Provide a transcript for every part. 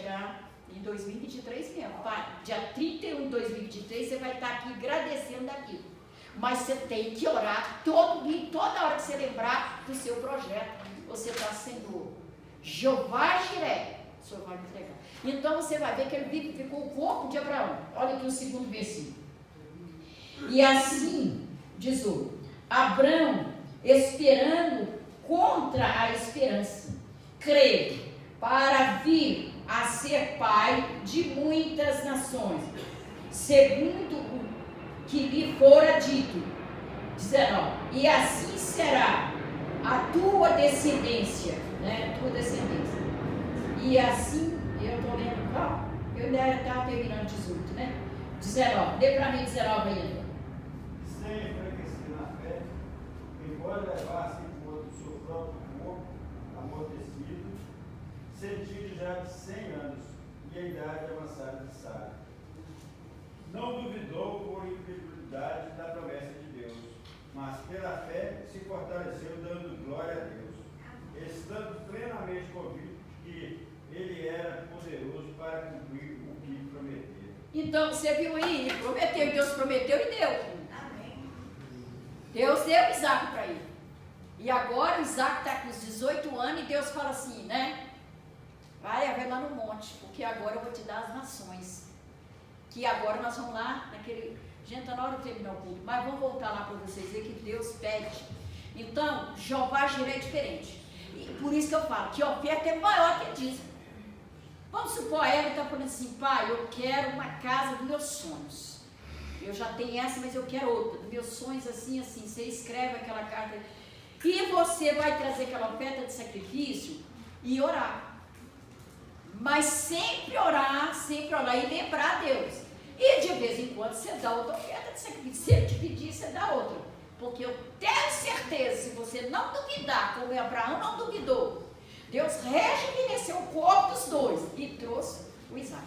chegar em 2023 mesmo. Dia 31 de 2023 você vai estar aqui agradecendo daquilo. Mas você tem que orar todo dia, toda hora que você lembrar do seu projeto. Você está, Senhor, Jeová Jiré, o Senhor vai me entregar. Então você vai ver que ele vivificou o corpo de Abraão. Olha aqui o segundo versículo. E assim, diz o Abraão, esperando contra a esperança, creu para vir a ser pai de muitas nações, segundo o que lhe fora dito. 19. E assim será a tua descendência, né? Tua descendência. E assim, eu estou lendo, eu ainda estava terminando 18, né? 19. Dê para mim 19 ainda. Sem enfraquecer na fé, embora levasse em conta o seu próprio corpo amortecido, sentido já de 100 anos e a idade avançada de Sara. Não duvidou por incredulidade da promessa de Deus, mas pela fé se fortaleceu, dando glória a Deus, estando plenamente convicto de que ele era poderoso para cumprir o que prometeu. Então, você viu aí? Ele prometeu, Deus prometeu e deu. Amém. Deus deu Isaac para ele. E agora o Isaac está com os 18 anos e Deus fala assim, né? Vai haver lá no monte, porque agora eu vou te dar as nações. Que agora nós vamos lá naquele... Gente, está na hora de terminar o culto, mas vamos voltar lá para vocês verem que Deus pede. Então, Jeová Jiré é diferente. E por isso que eu falo que a oferta é maior que dízimo. Vamos supor, ela está falando assim, pai, eu quero uma casa dos meus sonhos. Eu já tenho essa, mas eu quero outra. Dos meus sonhos assim, assim. Você escreve aquela carta e você vai trazer aquela oferta de sacrifício e orar. Mas sempre orar e lembrar a Deus. E de vez em quando você dá outra oferta de sacrifício. Se ele te pedir, você dá outra. Porque eu tenho certeza, se você não duvidar, como Abraão não duvidou, Deus rejuvenesceu o corpo dos dois e trouxe o Isaac.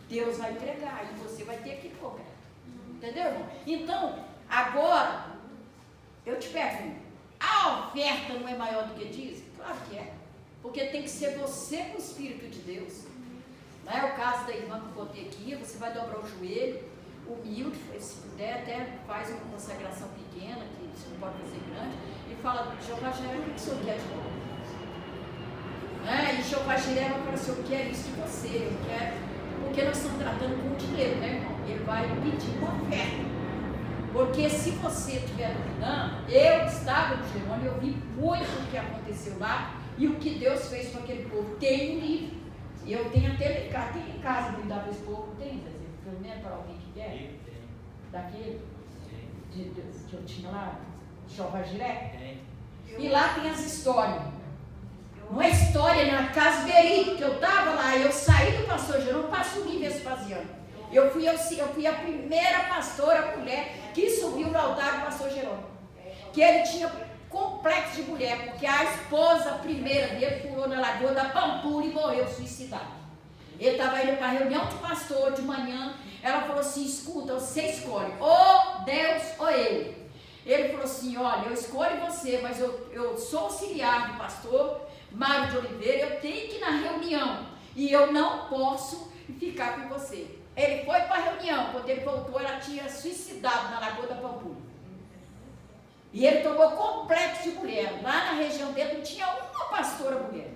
Deus vai entregar e você vai ter que cobrar. Entendeu, irmão? Então, agora, eu te pergunto, a oferta não é maior do que diz? Claro que é. Porque tem que ser você com o Espírito de Deus. Não é o caso da irmã que eu botei aqui, você vai dobrar o joelho, humilde, se puder, até faz uma consagração pequena, que você não pode fazer grande, e fala, Jeová Jiré, o que o senhor quer de novo? E Jeová Jiré vai falar assim, eu quero isso de você, eu quero, porque nós estamos tratando com dinheiro, né, irmão? Ele vai pedir uma oferta. Porque se você estiver duvidando, eu estava no Jerônimo, eu vi muito o que aconteceu lá e o que Deus fez com aquele povo. Tem um livro, e eu tenho até em casa, brindar para esse povo, tem, pelo menos para alguém que quer? Daquele que eu tinha lá, Jeová Jiré? E lá tem as histórias. Uma história na casa verídica, que eu estava lá, eu saí do pastor Jerônimo, pastor Vespasiano. Eu fui a primeira pastora mulher que subiu no altar do pastor Jerônimo. Que ele tinha complexo de mulher, porque a esposa primeira dele pulou na lagoa da Pampulha e morreu suicidado. Ele estava indo para a reunião de pastor de manhã, ela falou assim, escuta, você escolhe, ou Deus ou ele. Ele falou assim, olha, eu escolho você, mas eu sou auxiliar do pastor Mário de Oliveira, eu tenho que ir na reunião, e eu não posso ficar com você. Ele foi para a reunião, quando ele voltou, ela tinha suicidado na Lagoa da Pampulha. E ele tomou complexo de mulher. Lá na região dele não tinha uma pastora mulher.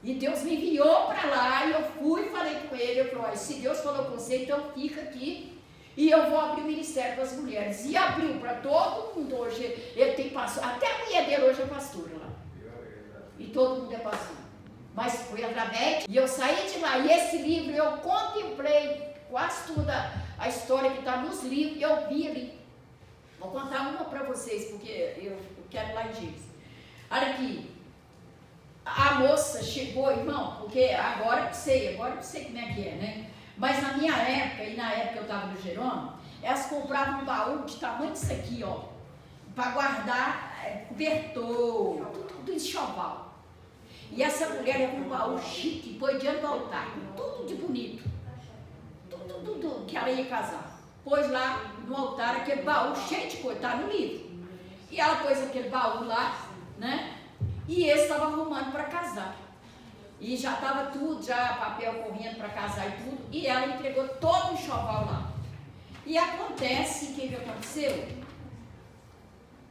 E Deus me enviou para lá, e eu fui e falei com ele, eu falei, se Deus falou com você, então fica aqui, e eu vou abrir o ministério das mulheres. E abriu para todo mundo hoje, ele tem pastor, até a mulher dele hoje é pastora lá. E todo mundo é pastor. Mas foi através, e eu saí de lá, e esse livro eu contemplei quase toda a história que está nos livros, eu vi ali. Vou contar uma para vocês, porque eu quero ir lá em Gênesis. Olha aqui, a moça chegou, irmão, porque agora eu sei como é que é, né? Mas na minha época, e na época eu estava no Jerônimo, elas compravam um baú de tamanho disso aqui, ó, para guardar cobertor, tudo enxoval. E essa mulher levou um baú chique, pôs diante do altar, tudo de bonito, tudo que ela ia casar. Pôs lá no altar aquele baú cheio de coisa, está no livro. E ela pôs aquele baú lá, né? E esse estava arrumando para casar. E já estava tudo, já papel correndo para casar e tudo. E ela entregou todo o enxoval lá. E acontece, o que aconteceu?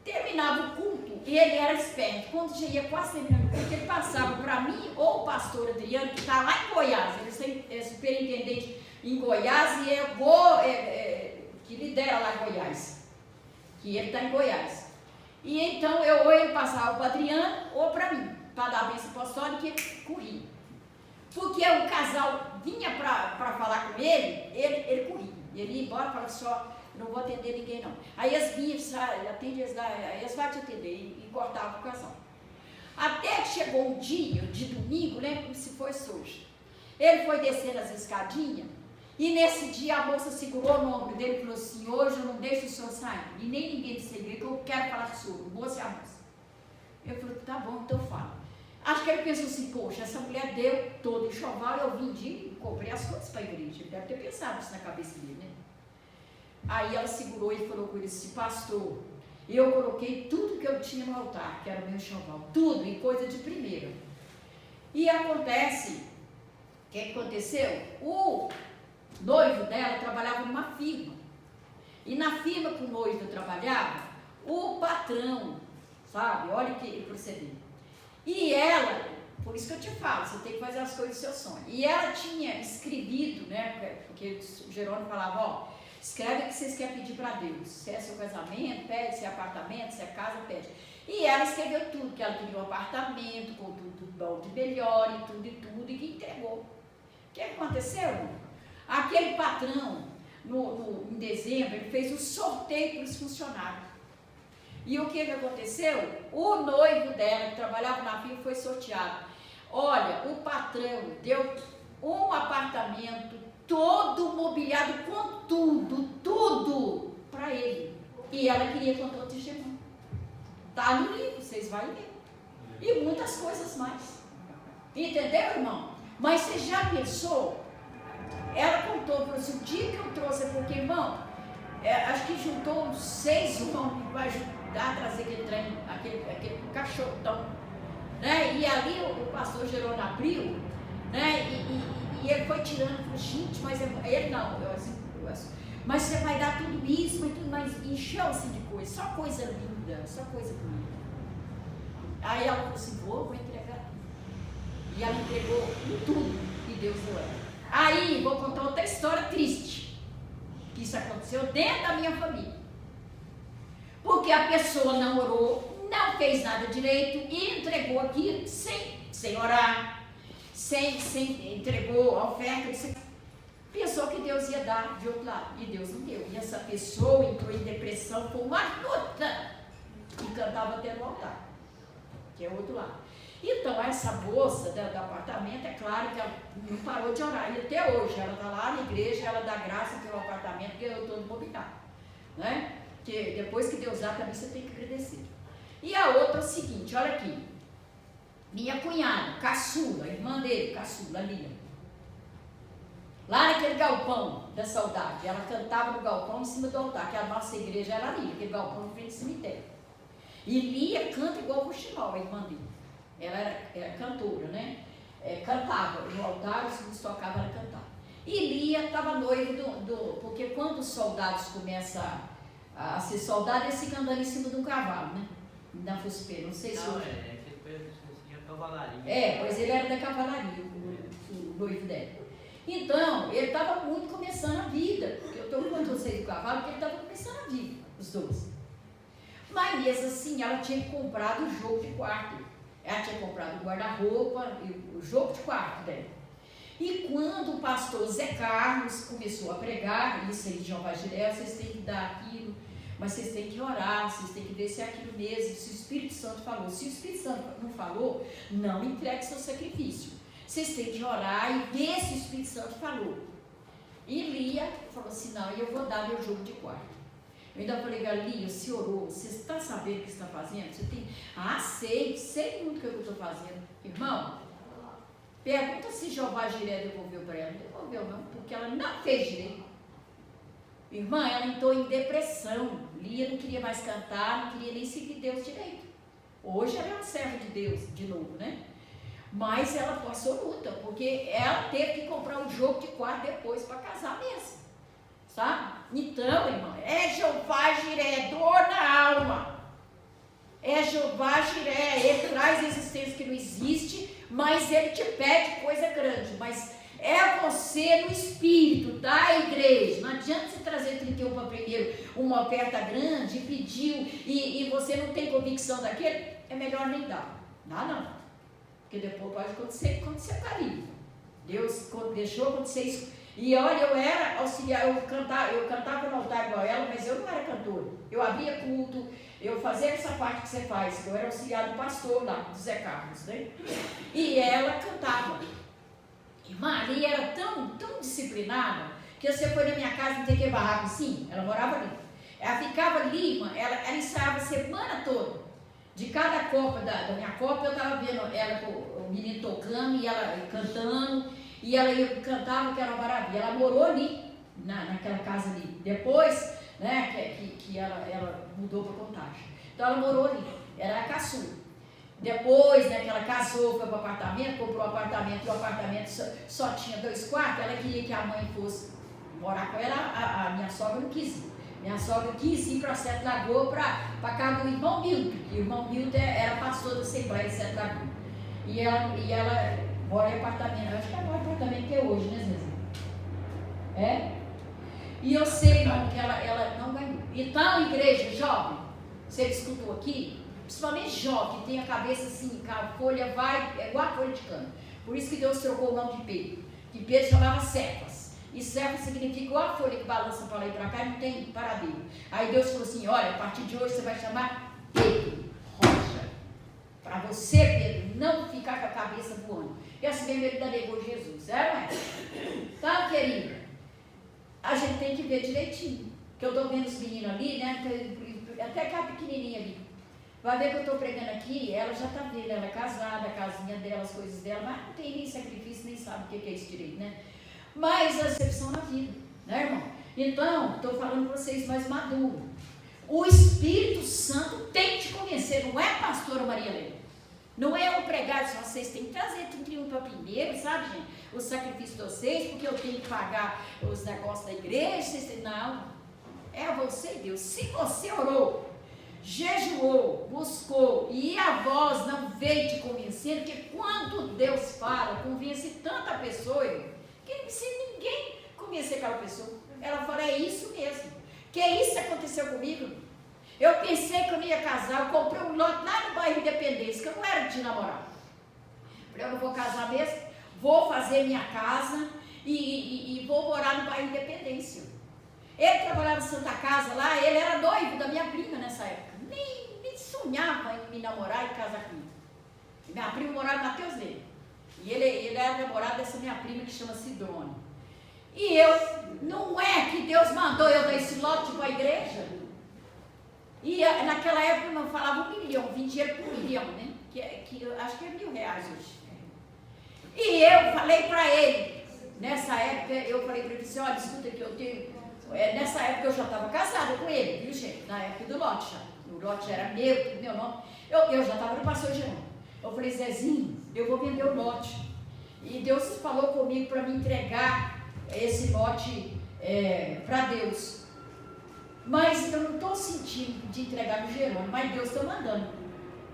Terminava o culto e ele era esperto. Quando já ia quase terminando o culto, ele passava para mim ou o pastor Adriano, que está lá em Goiás. Ele é superintendente em Goiás e eu vou, que lidera lá em Goiás. Que ele está em Goiás. E então, ou ele passava para o Adriano ou para mim, para dar a bênção apostólica, e ele corria. Porque o casal vinha para falar com ele corria. Ele ia embora e falava só, não vou atender ninguém não. Aí eles vinham, atende eles lá, aí eles vão te atender e cortavam o casal. Até que chegou um dia, de domingo, lembra como se fosse hoje. Ele foi descendo as escadinhas. E nesse dia a moça segurou no ombro dele e falou assim, hoje eu não deixo o senhor sair, e nem ninguém dessa igreja, que eu quero falar com o senhor, moça e a moça. Eu falei, tá bom, então fala. Acho que ele pensou assim, poxa, essa mulher deu todo enxoval, eu vendi e comprei as coisas para a igreja. Ele deve ter pensado isso na cabeça dele, né? Aí ela segurou e falou com ele assim, pastor, eu coloquei tudo que eu tinha no altar, que era o meu enxoval, tudo, em coisa de primeira. E acontece, o que aconteceu? O noivo dela trabalhava numa firma. E na firma que o noivo trabalhava, o patrão, sabe, olha que procedimento. E ela, por isso que eu te falo, você tem que fazer as coisas do seu sonho. E ela tinha escrevido, né, porque o Jerônimo falava, ó, escreve o que vocês querem pedir para Deus. Se é seu casamento, pede, se é apartamento, se é casa, pede. E ela escreveu tudo, que ela queria um apartamento, com tudo bom de melhor e tudo, e que entregou. O que aconteceu? Aquele patrão, em dezembro, ele fez um sorteio para os funcionários. E o que aconteceu? O noivo dela, que trabalhava na firma, foi sorteado. Olha, o patrão deu um apartamento todo mobiliado com tudo para ele. E ela queria contar o testemunho. Está no livro, vocês vão ler. E muitas coisas mais. Entendeu, irmão? Mas você já pensou? Ela contou, falou assim, o dia que eu trouxe, porque, irmão, acho que juntou uns 6 homens para ajudar a trazer aquele trem, aquele cachorrão, né? E ali o pastor Jerônimo abriu, né? E ele foi tirando, falou, gente, mas ele não, mas você vai dar tudo isso, mas tudo mais, encheu-se de coisa, só coisa linda, só coisa bonita. Aí ela falou assim, vou entregar. E ela entregou tudo, e Deus deu ela. Aí, vou contar outra história triste, que isso aconteceu dentro da minha família. Porque a pessoa não orou, não fez nada direito e entregou aqui sem orar, entregou a oferta, pensou que Deus ia dar de outro lado, e Deus não deu. E essa pessoa entrou em depressão com uma luta e cantava até no altar, que é o outro lado. Então, essa moça do apartamento, é claro que ela não parou de orar. E até hoje, ela está lá na igreja, ela dá graça pelo apartamento que eu estou mobiliado. Né? Porque depois que Deus dá, também você tem que agradecer. E a outra é o seguinte, olha aqui. Minha cunhada, caçula, irmã dele, caçula, Lia. Lá naquele galpão da saudade, ela cantava no galpão em cima do altar, que a nossa igreja era ali, aquele galpão em frente ao cemitério. E Lia canta igual o Ruxinol, a irmã dele. Ela era cantora, né? Cantava no altar, os músicos tocavam, ela cantava. E Lia estava noiva porque quando os soldados começam a ser soldados, eles ficam andando em cima de um cavalo, né? Na FUSP, não sei se hoje. Cavalaria. Pois ele era da cavalaria, o noivo dela. Então, ele estava muito começando a vida. Eu estou contando vocês do cavalo, porque ele estava começando a vida, os dois. Mas mesmo assim, ela tinha comprado o jogo de quarto. Ela tinha comprado o guarda-roupa e o jogo de quarto dela. E quando o pastor Zé Carlos começou a pregar, isso aí de Jeová Jiré, vocês têm que dar aquilo, mas vocês têm que orar, vocês têm que ver se é aquilo mesmo, se o Espírito Santo falou. Se o Espírito Santo não falou, não entregue seu sacrifício. Vocês têm que orar e ver se o Espírito Santo falou. E Lia falou assim, não, eu vou dar meu jogo de quarto. Eu ainda falei, Lia, você orou, você está sabendo o que está fazendo? Você tem, sei muito o que eu estou fazendo. Irmão, pergunta se Jeová Jiré devolveu para ela. Não devolveu não, porque ela não fez direito. Irmã, ela entrou em depressão. Lia não queria mais cantar, não queria nem seguir Deus direito. Hoje ela é uma serva de Deus, de novo, né? Mas ela passou luta, porque ela teve que comprar um jogo de quarto depois para casar mesmo. Sabe? Então, irmão, é Jeová Jiré, dor na alma. É Jeová Jiré, ele traz existência que não existe, mas ele te pede coisa grande. Mas é você no espírito da igreja. Não adianta você trazer 31 para primeiro uma oferta grande, pediu, e você não tem convicção daquele, é melhor nem dar. Dá não. Porque depois pode acontecer quando você está ali. Deus deixou acontecer isso. E olha, eu era auxiliar, eu cantava no altar igual ela, mas eu não era cantora. Eu abria culto, eu fazia essa parte que você faz. Eu era auxiliar do pastor lá, do Zé Carlos, né? E ela cantava. E Maria era tão disciplinada, que você foi na minha casa em Teque Barraco, sim, ela morava ali. Ela ficava ali, ela ensaiava a semana toda. De cada copa, da minha copa, eu estava vendo ela com o menino tocando e ela cantando, e ela cantava que era uma maravilha. Ela morou ali, naquela casa ali. Depois, né, que ela mudou para Contagem. Então ela morou ali, era a caçula. Depois, né, que ela casou, foi para o apartamento, comprou um apartamento, e o apartamento só tinha 2 quartos, ela queria que a mãe fosse morar com ela, a minha sogra não quis ir. Minha sogra quis ir para a Sete Lagoa para casa do irmão Milton, que o irmão Milton era pastor da Assembleia de Sete Lagoa. E ela mora em apartamento, eu acho que é o maior apartamento que é hoje, né, Zezinho? É? E eu sei, irmão, que ela não ganhou. Então, igreja jovem, você escutou aqui, principalmente jovem, que tem a cabeça assim, que a folha vai, é igual a folha de cana. Por isso que Deus trocou o nome de Pedro, que Pedro chamava Cefas. E Cefas significa igual a folha que balança para lá e para cá e não tem paradeiro. Aí Deus falou assim, olha, a partir de hoje você vai chamar Pedro, rocha. Para você, Pedro, não ficar com a cabeça voando. E assim mesmo ele negou Jesus, é ou não é? Então, querida, a gente tem que ver direitinho. Que eu estou vendo os meninos ali, né? Até aquela pequenininha ali. Vai ver que eu estou pregando aqui, ela já está vendo, ela é casada, a casinha dela, as coisas dela, mas não tem nem sacrifício, nem sabe o que é isso direito, né? Mas a exceção na vida, né, irmão? Então, estou falando para vocês mais maduro. O Espírito Santo tem que te convencer, não é a pastora Maria Helena. Não é eu pregar, só vocês têm que trazer 31 para primeiro, sabe, gente? O sacrifício de vocês, porque eu tenho que pagar os negócios da igreja, vocês têm... Não, é você e Deus. Se você orou, jejuou, buscou e a voz não veio te convencer, porque quando Deus fala, convence tanta pessoa, que não precisa ninguém convencer aquela pessoa. Ela fala, é isso mesmo. Que isso aconteceu comigo. Eu pensei que eu ia casar, eu comprei um lote lá no bairro Independência, que eu não era de namorar. Falei, eu não vou casar mesmo, vou fazer minha casa e vou morar no bairro Independência. Ele trabalhava em Santa Casa lá, ele era noivo da minha prima nessa época. Nem sonhava em me namorar e casar comigo. Minha prima morava em Mateus dele. E ele era namorado dessa minha prima que chama Sidrone. E não é que Deus mandou eu dar esse lote para a igreja? E naquela época eu falava 1 milhão, 20 dinheiro por milhão, né? Que eu acho que é R$1.000 hoje. E eu falei para ele, nessa época, eu falei para ele assim, olha, escuta que eu tenho... nessa época eu já estava casada com ele, viu, gente? Na época do lote já. O lote já era meu nome. Eu já estava no pastor Jerônimo. Eu falei, Zezinho, eu vou vender o lote. E Deus falou comigo para me entregar esse lote para Deus. Mas eu não estou sentindo de entregar no Jerônimo, mas Deus está mandando.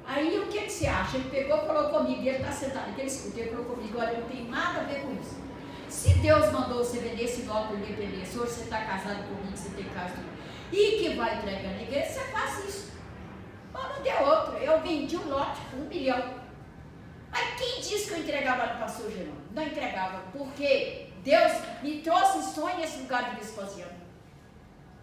Aí o que você acha? Ele pegou e falou comigo, e ele está sentado aqui, ele falou comigo, olha, não tem nada a ver com isso. Se Deus mandou você vender esse lote por independência, hoje você está casado comigo, você tem casa e que vai entregar na igreja, você faz isso. Mas não deu outro. Eu vendi um lote por 1 milhão. Mas quem disse que eu entregava no pastor Jerônimo? Não entregava, porque Deus me trouxe em sonho nesse lugar de Vespasiano.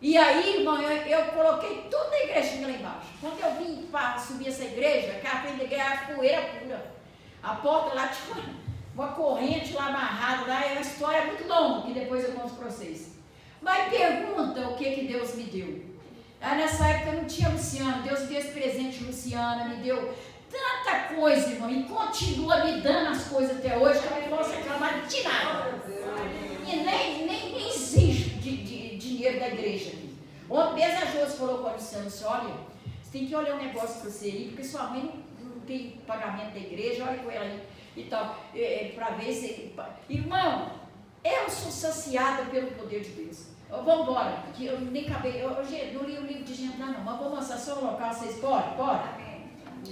E aí, irmão, eu coloquei toda a igrejinha lá embaixo. Quando eu vim para subir essa igreja, aquela frente da igreja era poeira pura. A porta lá tinha uma corrente lá amarrada, lá é uma história muito longa, que depois eu conto para vocês. Mas pergunta o que Deus me deu. Aí nessa época eu não tinha Luciana, Deus me deu esse presente de Luciana, me deu tanta coisa, irmão, e continua me dando as coisas até hoje, que eu não posso reclamar de nada. E nem exijo de dinheiro da igreja. Ontem mesmo a Josi falou com a Luciana, olha, você tem que olhar um negócio para você aí, porque sua mãe não tem pagamento da igreja, olha com ela aí. e tal, para ver se... Irmão, eu sou saciada pelo poder de Deus. Vamos embora, que eu nem acabei, hoje não li o livro de Gênesis não, mas vou mostrar só o local, vocês podem?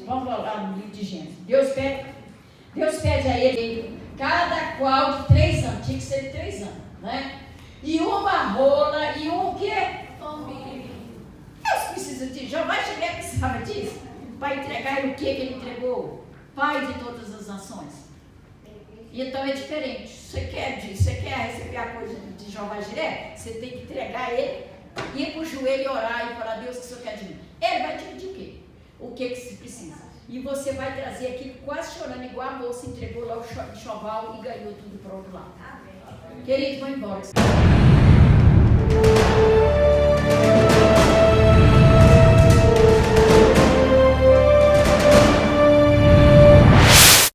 Vamos lá no livro de Gênesis. Deus pede a ele, cada qual de 3 anos, tinha que ser de 3 anos, né? E uma rola e um o quê? Deus precisa de Jeová Jireh, precisava disso, para entregar ele o que ele entregou? Pai de todas as nações. Então é diferente. Você quer receber a coisa de Jeová Jireh? Você tem que entregar ele, ir para o joelho e orar e falar, Deus, o que o Senhor quer de mim? Ele vai te pedir o quê? O que se precisa. E você vai trazer aquilo quase chorando, igual a moça entregou lá o enxoval e ganhou tudo para o outro lado. Querido, vou embora.